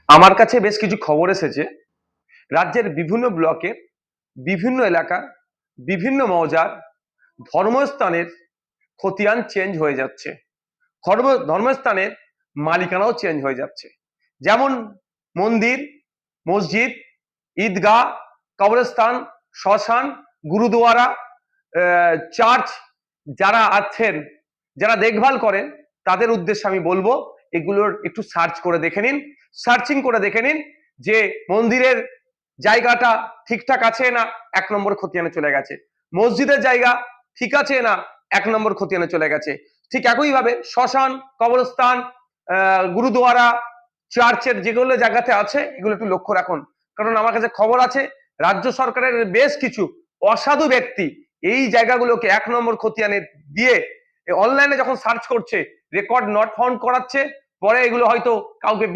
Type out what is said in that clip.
আমার কাছে বেশ কিছু খবর এসেছে রাজ্যের বিভিন্ন ব্লকে বিভিন্ন এলাকা বিভিন্ন মৌজার ধর্মস্থানের খতিয়ান চেঞ্জ হয়ে যাচ্ছে। ধর্মস্থানের মালিকানাও চেঞ্জ হয়ে যাচ্ছে। যেমন মন্দির, মসজিদ, ঈদগাহ, কবরস্থান, শ্মশান, গুরুদুয়ারা, চার্চ, যারা আছেন, যারা দেখভাল করেন, তাদের উদ্দেশ্যে আমি বলবো এগুলোর একটু সার্চ করে দেখে নিন, সার্চিং করে দেখে নিন যে মন্দিরের জায়গাটা ঠিকঠাক আছে না 1 নম্বর খতিয়ানে চলে গেছে, মসজিদের জায়গা ঠিক আছে না 1 নম্বর খতিয়ানে চলে গেছে। ঠিক একইভাবে শ্মশান, কবরস্থান, গুরুদুয়ারা, চার্চের যেগুলো জায়গাতে আছে এগুলো একটু লক্ষ্য রাখুন। কারণ আমার কাছে খবর আছে রাজ্য সরকারের বেশ কিছু অসাধু ব্যক্তি এই জায়গাগুলোকে 1 নম্বর খতিয়ানে দিয়ে অনলাইনে যখন সার্চ করছে রেকর্ড নট ফাউন্ড করাচ্ছে, পরে এগুলো হয়তো কাউকে